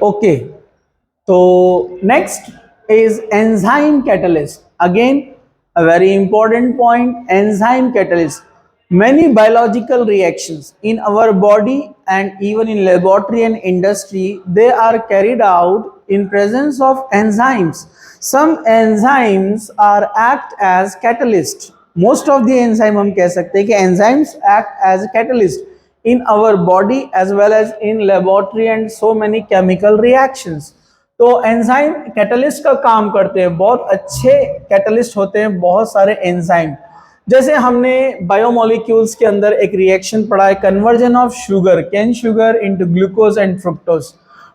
Okay, so next is enzyme catalyst. Again, a very important point, enzyme catalyst. Many biological reactions in our body and even in laboratory and industry, they are carried out in presence of enzymes. Some enzymes are act as catalyst. Most of the enzyme हम कह सकते हैं कि enzymes act as a catalyst in our body as well as in laboratory and so many chemical reactions. तो enzyme catalyst का काम करते हैं, बहुत अच्छे कैटलिस्ट होते हैं बहुत सारे एंजाइम। जैसे हमने बायोमोलिक्यूल्स के अंदर एक रिएक्शन पढ़ा है, conversion of sugar, cane sugar into glucose and fructose.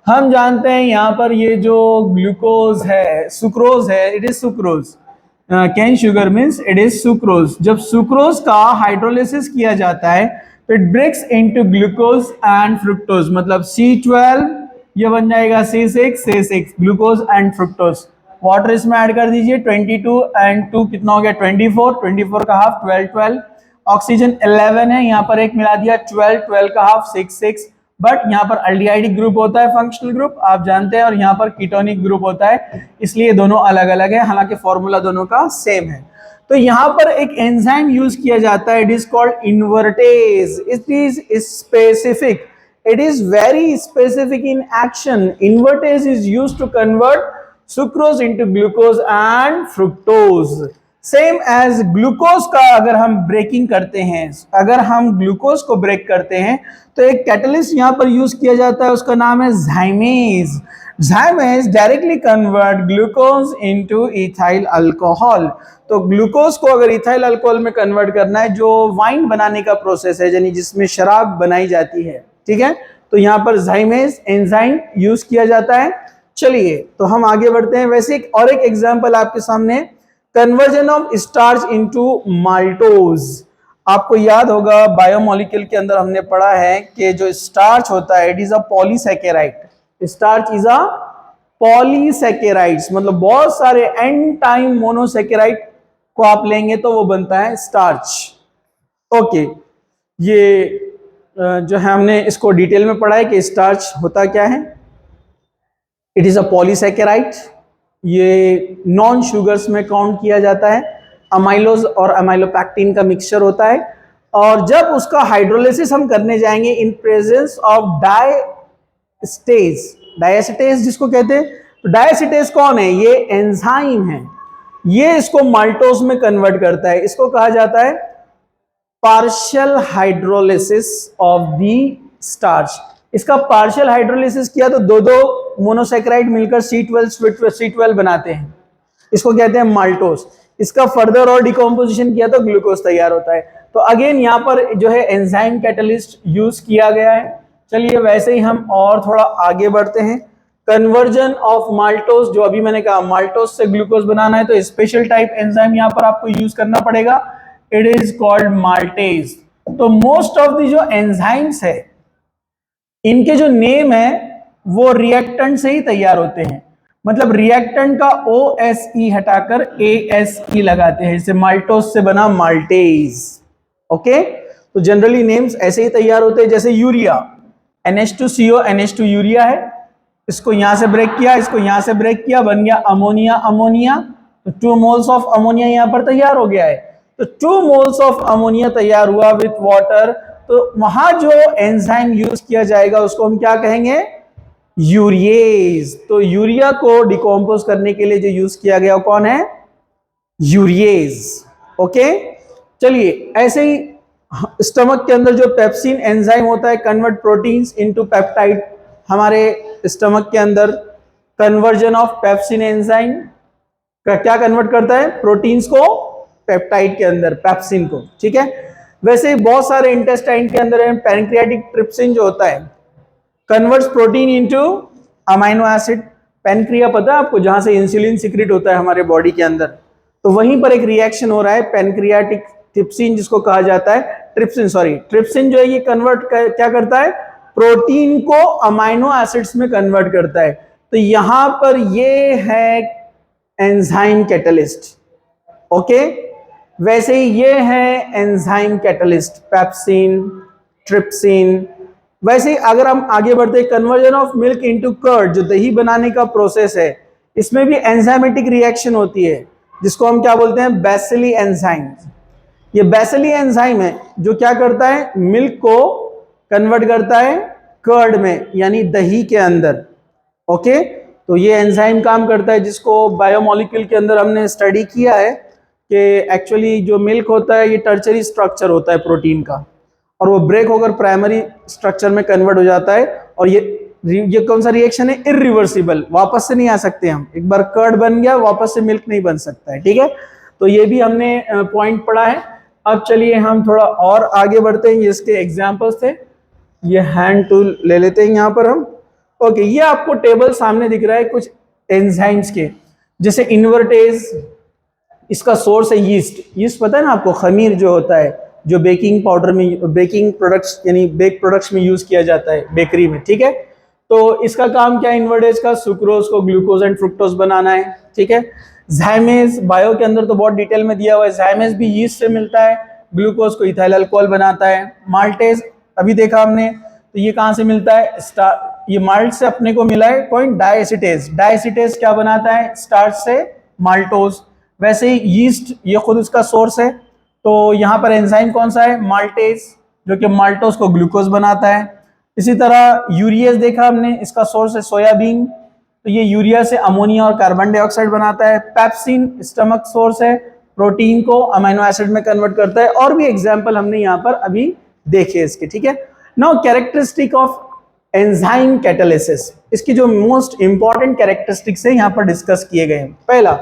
हम जानते हैं यहाँ पर ये जो ग्लूकोज है, सुक्रोज है, it is sucrose. Cane sugar means it is sucrose. जब सुक्रोज का हाइड्रोलिसिस किया जाता है तो it breaks into glucose and fructose, मतलब C12 ये बन जाएगा C6 glucose and fructose. Water इसमें ऐड कर दीजिए, 22 एंड 2 कितना हो गया 24 का हाफ 12। ऑक्सीजन 11 है, यहाँ पर एक मिला दिया 12 का हाफ 6। बट यहाँ पर अल्डिहाइडिक ग्रुप होता है, फंक्शनल ग्रुप आप जानते हैं, और यहाँ पर कीटोनिक ग्रुप होता है, इसलिए दोनों अलग अलग है, हालांकि फॉर्मूला दोनों का सेम है। तो यहाँ पर एक एंजाइम यूज किया जाता है, it is called invertase. It is specific, it is very specific in action. Invertase is used to convert sucrose into glucose and fructose. Same as glucose का अगर हम ब्रेकिंग करते हैं, अगर हम ग्लूकोज को ब्रेक करते हैं तो एक कैटलिस्ट यहां पर यूज किया जाता है, उसका नाम है zymes. Zymes directly convert glucose into ethyl alcohol. तो ग्लूकोज को अगर इथाइल अल्कोहल में कन्वर्ट करना है, जो वाइन बनाने का प्रोसेस है, यानी जिसमें शराब बनाई जाती है, ठीक है, तो यहां पर zymes एंजाइम यूज किया जाता है। चलिए तो हम आगे बढ़ते हैं। वैसे एक और एक एग्जांपल आपके सामने, conversion of starch into maltose. आपको याद होगा बायोमोलिक्यूल के अंदर हमने पढ़ा है कि जो स्टार्च होता है it is a polysaccharide. Starch is a polysaccharides, मतलब बहुत सारे एन टाइम मोनोसैकेराइड को आप लेंगे तो वो बनता है स्टार्च। ओके, ये जो है हमने इसको डिटेल में पढ़ा है कि स्टार्च होता क्या है। इट इज अ पॉलीसैकेराइड, ये नॉन शुगर्स में काउंट किया जाता है, अमाइलोज और अमाइलोपैक्टिन का मिक्सचर होता है। और जब उसका हाइड्रोलिसिस हम करने जाएंगे इन प्रेजेंस ऑफ डायस्टेज, डायस्टेज जिसको कहते हैं, तो डायस्टेज कौन है, ये एंजाइम है, ये इसको माल्टोज में कन्वर्ट करता है। इसको कहा जाता है partial hydrolysis of the starch. इसका पार्शियल हाइड्रोलिसिस किया तो दो दो मोनोसैकेराइड मिलकर C12 बनाते हैं, इसको कहते हैं माल्टोज। इसका फर्दर और डिकम्पोजिशन किया तो ग्लूकोज तैयार होता है। तो अगेन यहाँ पर जो है एंजाइम कैटलिस्ट यूज किया गया है। चलिए वैसे ही हम और थोड़ा आगे बढ़ते हैं। कन्वर्जन ऑफ माल्टोज, जो अभी मैंने कहा माल्टोज से ग्लूकोज बनाना है तो स्पेशल टाइप एंजाइम यहाँ पर आपको यूज करना पड़ेगा, इट इज कॉल्ड माल्टेज। तो मोस्ट ऑफ दी जो एंजाइम्स है इनके जो नेम है वो रिएक्टेंट से ही तैयार होते हैं, मतलब रिएक्टेंट का OSE हटाकर ASE लगाते हैं, जैसे माल्टोज से बना माल्टेज। ओके, तो जनरली नेम्स ऐसे ही तैयार होते हैं। जैसे यूरिया, NH2CO NH2 यूरिया है, इसको यहां से ब्रेक किया, इसको यहां से ब्रेक किया, बन गया अमोनिया। अमोनिया तो 2 मोल्स ऑफ अमोनिया यहां पर तैयार हो गया है। तो 2 मोल्स ऑफ अमोनिया तैयार हुआ विथ वाटर, तो वहां जो एंजाइम यूज किया जाएगा उसको हम क्या कहेंगे, यूरिएज। तो यूरिया को डिकम्पोज करने के लिए जो यूज किया गया वो कौन है, यूरिएज। ओके, चलिए ऐसे ही स्टमक के अंदर जो पेप्सिन एंजाइम होता है कन्वर्ट प्रोटीन्स इनटू पेप्टाइड। हमारे स्टमक के अंदर कन्वर्जन ऑफ पेप्सिन एंजाइम क्या कन्वर्ट करता है, प्रोटीन्स को पेप्टाइड के अंदर, पेप्सिन को, ठीक है। वैसे ही बहुत सारे इंटेस्टाइन के अंदर है, पैनक्रियाटिक ट्रिप्सिन जो होता है converts protein into amino acid. Pancreas पता है आपको, जहां से इंसुलिन सिक्रेट होता है हमारे बॉडी के अंदर, तो वहीं पर एक रिएक्शन हो रहा है पैनक्रियाटिक ट्रिप्सिन जिसको कहा जाता है ट्रिप्सिन जो है ये कन्वर्ट क्या करता है, प्रोटीन को अमाइनो एसिड्स में कन्वर्ट करता है। तो यहां पर ये है एंजाइम कैटलिस्ट। ओके, वैसे ही ये है एंजाइम कैटलिस्ट, पेप्सिन, ट्रिप्सिन, वैसे ही अगर हम आगे बढ़ते, conversion of milk into curd, जो दही बनाने का प्रोसेस है, इसमें भी एंजाइमेटिक रिएक्शन होती है, जिसको हम क्या बोलते हैं, बेसिली एंजाइम। ये बेसिली एंजाइम है जो क्या करता है, मिल्क को कन्वर्ट करता है कर्ड में, यानी दही के अंदर। ओके, तो ये एंजाइम काम करता है, जिसको बायोमोलिक्यूल के अंदर हमने स्टडी किया है कि एक्चुअली जो मिल्क होता है ये टर्चरी स्ट्रक्चर होता है प्रोटीन का, और वो ब्रेक होकर प्राइमरी स्ट्रक्चर में कन्वर्ट हो जाता है। और ये कौन सा रिएक्शन है, इरिवर्सिबल, वापस से नहीं आ सकते हम, एक बार कर्ड बन गया वापस से मिल्क नहीं बन सकता है। ठीक है, तो ये भी हमने पॉइंट पढ़ा है। अब चलिए हम थोड़ा और आगे बढ़ते हैं, ये इसके एग्जाम्पल्स थे। ये हैंड टूल ले लेते हैं यहाँ पर हम। ओके, ये आपको टेबल सामने दिख रहा है कुछ एंजाइम्स के, जैसे इन्वर्टेज, इसका सोर्स है यीस्ट। यीस्ट पता है ना आपको, खमीर जो होता है, जो बेकिंग पाउडर में, बेकिंग प्रोडक्ट्स यानी बेक प्रोडक्ट्स में यूज किया जाता है बेकरी में। ठीक है, तो इसका काम क्या है, इन्वर्टेज का, सुक्रोज को ग्लूकोज एंड फ्रुक्टोज बनाना है। ठीक है, ज़ाइमेज, बायो के अंदर तो बहुत डिटेल में दिया हुआ है, ज़ाइमेज भी यीस्ट से मिलता है, ग्लूकोज को इथाइल अल्कोहल बनाता है। माल्टेज अभी देखा हमने, तो ये कहाँ से मिलता है, ये माल्ट से अपने को मिला है पॉइंट, डायएसिटेज, डायएसिटेज क्या बनाता है, स्टार्च से माल्टोज। वैसे ही यीस्ट, ये खुद इसका सोर्स है, तो यहाँ पर एंजाइम कौन सा है, माल्टेज, जो कि माल्टोज को ग्लूकोज बनाता है। इसी तरह यूरियस देखा हमने, इसका सोर्स है सोयाबीन, तो ये यूरिया से अमोनिया और कार्बन डाइऑक्साइड बनाता है। पेप्सिन स्टमक सोर्स है, प्रोटीन को अमीनो एसिड में कन्वर्ट करता है। और भी एग्जाम्पल हमने यहाँ पर अभी देखे इसके। ठीक है, now characteristic of enzyme catalysis, इसकी जो मोस्ट इंपॉर्टेंट कैरेक्टरिस्टिक्स है यहाँ पर डिस्कस किए गए हैं। पहला,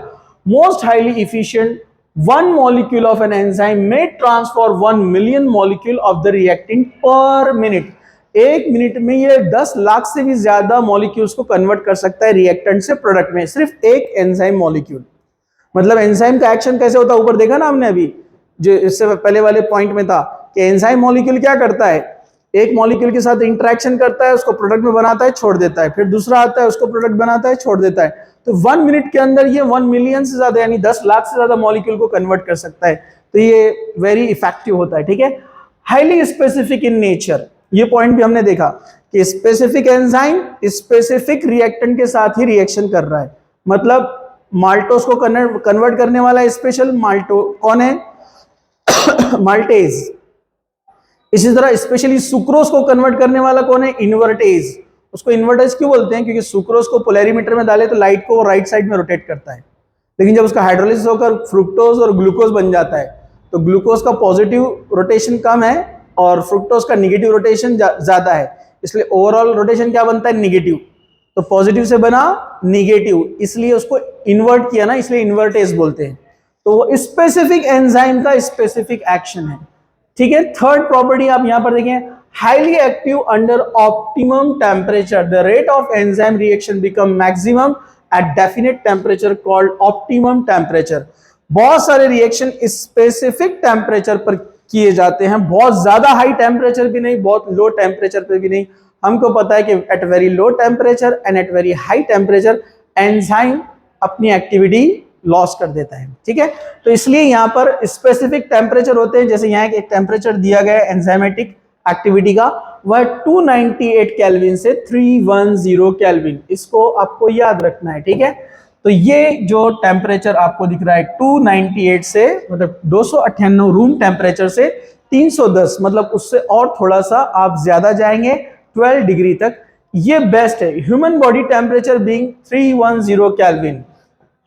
most highly efficient, one molecule of an enzyme may transfer 1 million molecule of the reactant per minute। एक मिनट में ये 10 लाख से भी ज्यादा मॉलिक्यूल्स को कन्वर्ट कर सकता है रिएक्टेंट से प्रोडक्ट में, सिर्फ एक एंजाइम मॉलिक्यूल। मतलब एंजाइम का एक्शन कैसे होता है, ऊपर देखा ना हमने अभी, जो इससे पहले वाले पॉइंट में था कि एंजाइम मॉलिक्यूल क्या करता है, एक मॉलिक्यूल के साथ इंटरेक्शन करता है, उसको प्रोडक्ट में बनाता है, छोड़ देता है, फिर दूसरा आता है, उसको प्रोडक्ट बनाता है, छोड़ देता है। तो 1 मिनट के अंदर ये 1 मिलियन से ज्यादा यानी 10 लाख से ज्यादा मॉलिक्यूल को कन्वर्ट कर सकता है। तो ये वेरी इफेक्टिव होता है। ठीक है, हाईली स्पेसिफिक इन नेचर, ये पॉइंट भी हमने देखा कि स्पेसिफिक एंजाइम स्पेसिफिक रिएक्टेंट के साथ ही रिएक्शन कर रहा है। मतलब माल्टोस को कन्वर्ट करने वाला स्पेशल माल्टो कौन है, माल्टेज। इसी तरह स्पेशली सुक्रोज को कन्वर्ट करने वाला कौन है, इन्वर्टेज। उसको इन्वर्टेज क्यों बोलते हैं, क्योंकि सुक्रोज को पोलैरिमीटर में डाले तो लाइट को राइट साइड में रोटेट करता है, लेकिन जब उसका हाइड्रोलिसिस होकर फ्रुक्टोज और ग्लूकोज बन जाता है तो ग्लूकोज का पॉजिटिव रोटेशन कम है और फ्रुक्टोज का निगेटिव रोटेशन ज्यादा है, इसलिए ओवरऑल रोटेशन क्या बनता है, निगेटिव। तो पॉजिटिव से बना निगेटिव, इसलिए उसको इन्वर्ट किया ना, इसलिए इन्वर्टेज बोलते हैं। तो वो स्पेसिफिक एंजाइम का स्पेसिफिक एक्शन है। ठीक है, थर्ड प्रॉपर्टी आप यहां पर देखें, highly active under optimum temperature, the rate of enzyme reaction become maximum at definite temperature called optimum temperature. बहुत सारे रिएक्शन स्पेसिफिक टेम्परेचर पर किए जाते हैं, बहुत ज्यादा हाई टेम्परेचर भी नहीं, बहुत लो टेम्परेचर पर भी नहीं। हमको पता है कि at very low temperature and at very high temperature enzyme अपनी एक्टिविटी लॉस कर देता है। ठीक है, तो इसलिए यहाँ पर स्पेसिफिक टेम्परेचर होते हैं, जैसे यहाँ एक टेम्परेचर दिया गया है एंजाइमेटिक एक्टिविटी का, वह 298 केल्विन से 310 केल्विन, इसको आपको याद रखना है। ठीक है, तो ये जो टेम्परेचर आपको दिख रहा है 298 से, मतलब 298 रूम टेम्परेचर से 310, मतलब उससे और थोड़ा सा आप ज्यादा जाएंगे 12 डिग्री तक, ये बेस्ट है। Human body temperature being 310 kelvin,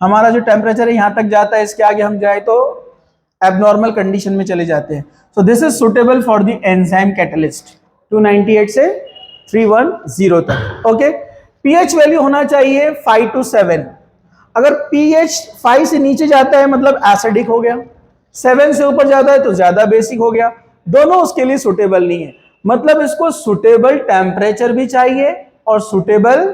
हमारा जो टेम्परेचर है यहां तक जाता है, इसके आगे हम जाए तो एबनॉर्मल कंडीशन में चले जाते हैं। So this is suitable for the enzyme catalyst 298 से 310 तक। ओके, पीएच वैल्यू होना चाहिए 5 to 7। अगर पीएच 5 से नीचे जाता है मतलब एसिडिक हो गया, 7 से ऊपर जाता है तो ज्यादा बेसिक हो गया, दोनों उसके लिए सुटेबल नहीं है। मतलब इसको सुटेबल टेम्परेचर भी चाहिए और सुटेबल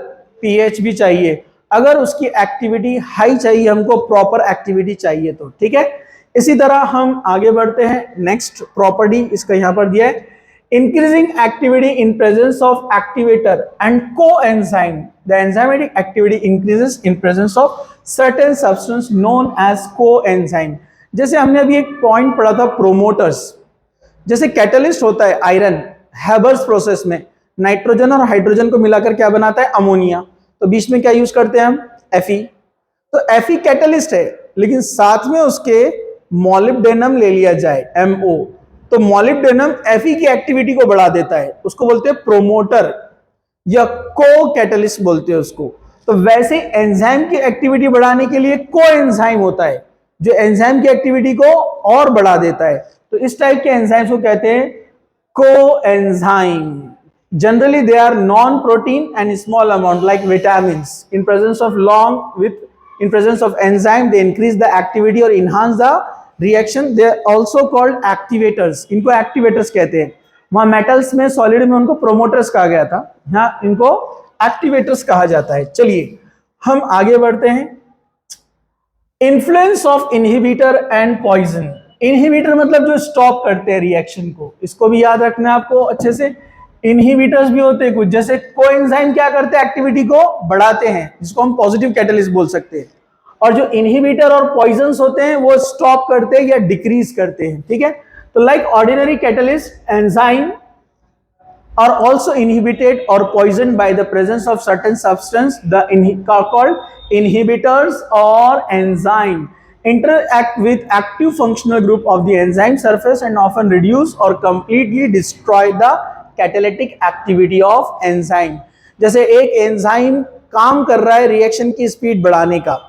पीएच भी चाहिए, अगर उसकी एक्टिविटी हाई चाहिए, हमको प्रॉपर एक्टिविटी चाहिए तो। ठीक है, इसी तरह हम आगे बढ़ते हैं, नेक्स्ट प्रॉपर्टी इसका यहां पर दिया है, increasing activity in presence of activator and coenzyme, the enzymatic activity increases in presence of certain substance known as coenzyme. जैसे हमने अभी एक पॉइंट पढ़ा था प्रोमोटर्स, जैसे कैटलिस्ट होता है आयरन, हैबर्स प्रोसेस में नाइट्रोजन और हाइड्रोजन को मिलाकर क्या बनाता है, अमोनिया। तो बीच में क्या यूज करते हैं हम, Fe। तो Fe कैटलिस्ट है, लेकिन साथ में उसके मॉलिब्डेनम ले लिया जाए, MO, तो मॉलिब्डेनम Fe की एक्टिविटी को बढ़ा देता है, उसको बोलते हैं प्रोमोटर या को कैटलिस्ट बोलते हैं उसको। तो वैसे एंजाइम की एक्टिविटी बढ़ाने के लिए को एंजाइम होता है जो एंजाइम की एक्टिविटी को और बढ़ा देता है। तो इस टाइप के एंजाइम्स को कहते हैं coenzyme. Generally they are non protein and small amount like vitamins. In presence of in presence of enzyme they increase the activity or enhance the reaction. They are also called activators. इनको activators कहते हैं। वहां metals में, solid में उनको promoters कहा गया था, यहाँ इनको एक्टिवेटर्स कहा जाता है। चलिए हम आगे बढ़ते हैं। Influence of inhibitor and poison. Inhibitor मतलब जो स्टॉप करते हैं रिएक्शन को, इसको भी याद रखना है आपको अच्छे से। इनहिबिटर्स भी होते हैं कुछ, जैसे कोएंजाइम क्या करते हैं, एक्टिविटी को बढ़ाते हैं, जिसको हम पॉजिटिव कैटलिस्ट बोल सकते हैं। और जो इनहिबिटर और पॉइजन्स होते हैं वो स्टॉप करते हैं या डिक्रीज करते हैं, ठीक है। तो like ordinary catalyst, enzyme are also inhibited or poisoned by the presence of certain substance, called inhibitors or enzyme interact with active functional group of the enzyme surface and often reduce or completely destroy the catalytic activity of enzyme। जैसे एक enzyme काम कर रहा है reaction की speed बढ़ाने का,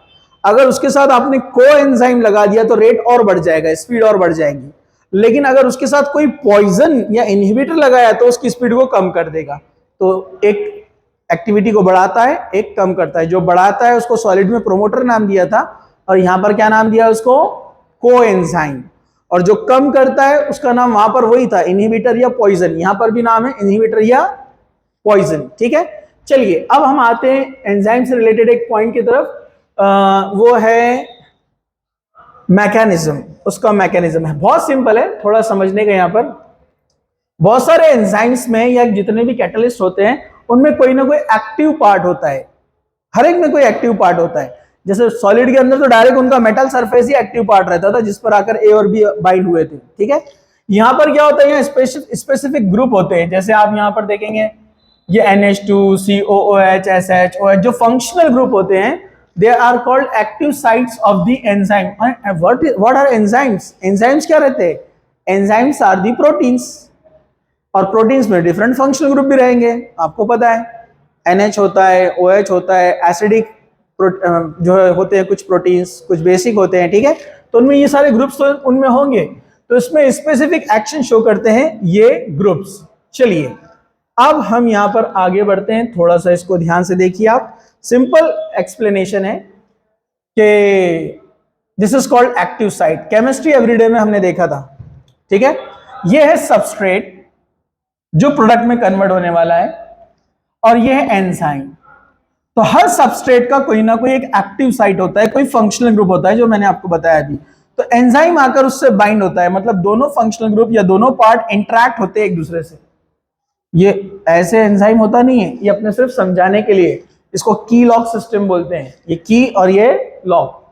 अगर उसके साथ आपने को एंजाइम लगा दिया तो रेट और बढ़ जाएगा, स्पीड और बढ़ जाएगी। लेकिन अगर उसके साथ कोई पॉइजन या इनहिबिटर लगाया तो उसकी स्पीड को कम कर देगा। तो एक एक्टिविटी को बढ़ाता है, एक कम करता है। जो बढ़ाता है उसको सॉलिड में प्रोमोटर नाम दिया था, और यहां पर क्या नाम दिया उसको, कोएंजाइम। और जो कम करता है उसका नाम वहां पर वही था, इनहिबिटर या पॉइजन। यहां पर भी नाम है इनहिबिटर या पॉइजन, ठीक है। चलिए अब हम आते हैं एंजाइम से रिलेटेड एक पॉइंट की तरफ, वो है मैकेनिज्म। उसका मैकेनिज्म है बहुत सिंपल है, थोड़ा समझने का। यहां पर बहुत सारे एंजाइम्स में या जितने भी कैटलिस्ट होते हैं उनमें कोई ना कोई एक्टिव पार्ट होता है, हर एक में कोई एक्टिव पार्ट होता है। जैसे सॉलिड के अंदर तो डायरेक्ट उनका मेटल सरफेस ही एक्टिव पार्ट रहता था, जिस पर आकर ए और बी बाइंड हुए थे, ठीक है। यहां पर क्या होता है, यहाँ स्पेसिफिक ग्रुप होते हैं। जैसे आप यहां पर देखेंगे ये NH2, COOH, SHOH जो फंक्शनल ग्रुप होते हैं, they are called active sites of the enzyme. And what are enzymes? Enzymes क्या रहते हैं? Enzymes are the proteins. और प्रोटीन्स में डिफरेंट फंक्शनल ग्रुप भी रहेंगे, आपको पता है। NH होता है, OH होता है, एसिडिक जो होते हैं कुछ प्रोटीन्स, कुछ बेसिक होते हैं, ठीक है। तो उनमें ये सारे ग्रुप्स तो उनमें होंगे, तो इसमें स्पेसिफिक एक्शन शो करते हैं ये ग्रुप्स। चलिए अब हम यहां पर आगे बढ़ते हैं, थोड़ा सा इसको ध्यान से देखिए आप। सिंपल एक्सप्लेनेशन है कि this is called active site. Chemistry everyday में हमने देखा था, ठीक है। ये है सबस्ट्रेट जो प्रोडक्ट में कन्वर्ट होने वाला है, और ये है एंजाइम। तो हर सबस्ट्रेट का कोई ना कोई एक एक्टिव साइट होता है, कोई फंक्शनल ग्रुप होता है, जो मैंने आपको बताया अभी। तो एंजाइम आकर उससे बाइंड होता है, मतलब दोनों फंक्शनल ग्रुप या दोनों पार्ट इंटरैक्ट होते हैं एक दूसरे से। ये ऐसे एंजाइम होता नहीं है, ये अपने सिर्फ समझाने के लिए, इसको की लॉक सिस्टम बोलते हैं। ये की और ये लॉक,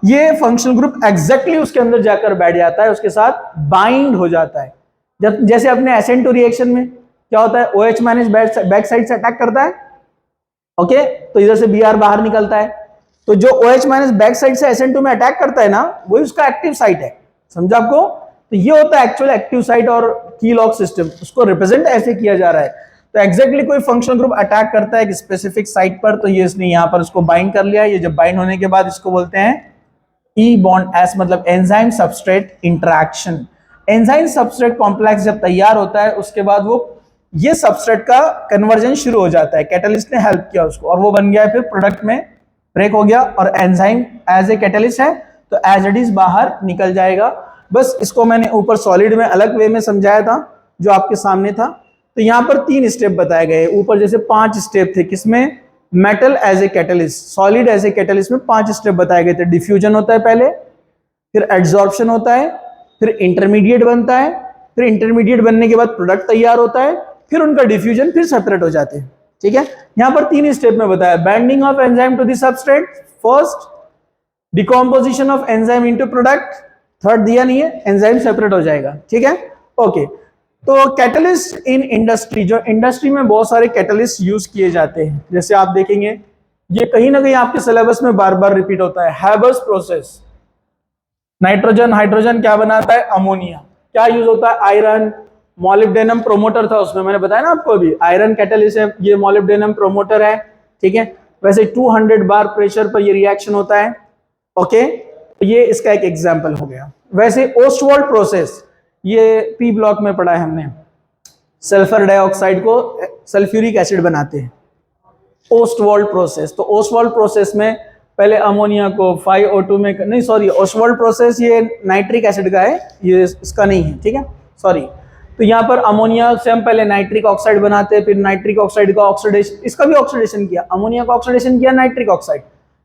ये फंक्शनल ग्रुप एग्जैक्टली उसके अंदर जाकर बैठ जाता है, उसके साथ बाइंड हो जाता है। जब जैसे अपने SN2 रिएक्शन में क्या होता है, OH माइनस बैक साइड से अटैक करता है, ओके, तो इधर से Br बाहर निकलता है। तो जो OH माइनस बैक साइड से SN2 में अटैक करता है ना, वही उसका एक्टिव साइट है, समझा आपको। तो ये होता है एक्चुअल एक्टिव साइट और की लॉक सिस्टम, उसको रिप्रेजेंट ऐसे किया जा रहा है। तो एग्जैक्टली कोई फंक्शनल ग्रुप अटैक करता है एक स्पेसिफिक साइट पर, तो ये इसने यहां पर उसको बाइंड कर लिया। ये जब बाइंड होने के बाद इसको बोलते हैं E बॉन्ड S, मतलब enzyme substrate interaction. Enzyme substrate complex जब तैयार होता है उसके बाद वो ये सबस्ट्रेट का कन्वर्जन शुरू हो जाता है, कैटलिस्ट ने हेल्प किया उसको, और वो बन गया फिर प्रोडक्ट में ब्रेक हो गया, और एंजाइम एज ए कैटलिस्ट है तो एज इट इज बाहर निकल जाएगा। बस इसको मैंने ऊपर सॉलिड में अलग वे में समझाया था जो आपके सामने था। तो यहाँ पर 3 स्टेप बताए गए, ऊपर जैसे 5 स्टेप थे, किसमें, metal as a catalyst, solid as a catalyst में 5 स्टेप बताए गए थे। डिफ्यूजन होता है पहले, फिर एड्सॉर्प्शन होता है, फिर इंटरमीडिएट बनता है, फिर इंटरमीडिएट बनने के बाद प्रोडक्ट तैयार होता है, फिर उनका डिफ्यूजन, फिर सेपरेट हो जाते हैं, ठीक है। यहाँ पर 3 स्टेप में बताया, binding of enzyme to the substrate first, decomposition of enzyme into product third दिया नहीं है, एंजाइम सेपरेट हो जाएगा, ठीक है, ओके। तो कैटलिस्ट इन इंडस्ट्री, जो इंडस्ट्री में बहुत सारे कैटलिस्ट यूज किए जाते हैं, जैसे आप देखेंगे ये कहीं ना कहीं आपके सिलेबस में बार बार रिपीट होता है, हैबर्स प्रोसेस। नाइट्रोजन हाइड्रोजन क्या बनाता है, अमोनिया। क्या यूज होता है, आयरन, मॉलिब्डेनम प्रोमोटर था उसमें, मैंने बताया ना आपको अभी, आयरन कैटलिस्ट है, ये मॉलिब्डेनम प्रोमोटर है, ठीक है। वैसे 200 बार प्रेशर पर ये रिएक्शन होता है, ओके। ये इसका एक एग्जांपल हो गया। वैसे ओस्टवाल्ड प्रोसेस, ये पी ब्लॉक में पढ़ा है हमने, सल्फर डाइऑक्साइड को सल्फ्यूरिक एसिड बनाते हैं, ओस्टवाल्ड प्रोसेस। तो ओस्टवाल्ड प्रोसेस में पहले अमोनिया को 5O2 में, नहीं सॉरी, ओस्टवाल्ड प्रोसेस ये नाइट्रिक एसिड का है, ये इसका नहीं है, ठीक है, सॉरी। तो यहाँ पर अमोनिया से हम पहले नाइट्रिक ऑक्साइड बनाते हैं, फिर नाइट्रिक ऑक्साइड का ऑक्सीडेशन, इसका भी ऑक्सीडेशन किया, अमोनिया का ऑक्सीडेशन किया नाइट्रिक ऑक्साइड,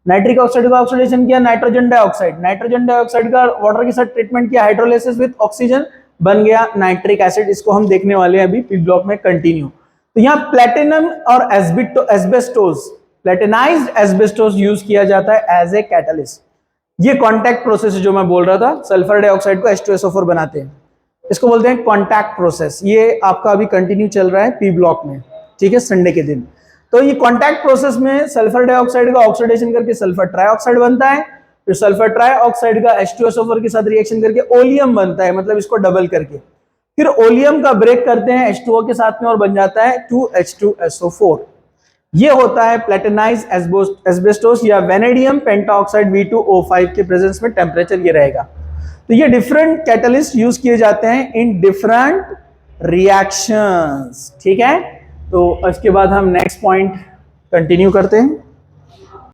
नाइट्रिक ऑक्साइड का ऑक्सीडेशन किया नाइट्रोजन डाइऑक्साइड, नाइट्रोजन डाइऑक्साइड का वाटर के साथ ट्रीटमेंट किया, हाइड्रोलाइसिस विद ऑक्सीजन, बन गया नाइट्रिक एसिड। इसको हम देखने वाले हैं अभी पी ब्लॉक में कंटिन्यू। तो यहाँ प्लेटिनम और एस्बेस्टोस, प्लेटिनाइज्ड एस्बेस्टोस यूज किया जाता है एज ए कैटलिस्ट। ये कॉन्टैक्ट प्रोसेस जो मैं बोल रहा था, सल्फर डाइऑक्साइड को H2SO4 बनाते हैं, इसको बोलते हैं कॉन्टैक्ट प्रोसेस। ये आपका अभी कंटिन्यू चल रहा है पी ब्लॉक में, ठीक है, संडे के दिन। तो ये कॉन्टैक्ट प्रोसेस में सल्फर डाइऑक्साइड का ऑक्सीडेशन करके सल्फर ट्राइऑक्साइड बनता है, फिर सल्फर ट्राइऑक्साइड का H2SO4 के साथ रिएक्शन करके ओलियम बनता है, मतलब इसको डबल करके, फिर ओलियम का ब्रेक करते हैं H2O के साथ में और बन जाता है 2H2SO4। ये होता है प्लेटिनाइज्ड एस्बेस्टोस या वेनेडियम पेंटाऑक्साइड V2O5 के प्रेजेंस में टेम्परेचर ये रहेगा। तो ये डिफरेंट कैटलिस्ट यूज किए जाते हैं इन डिफरेंट रिएक्शंस, ठीक है। तो इसके बाद हम नेक्स्ट पॉइंट कंटिन्यू करते हैं।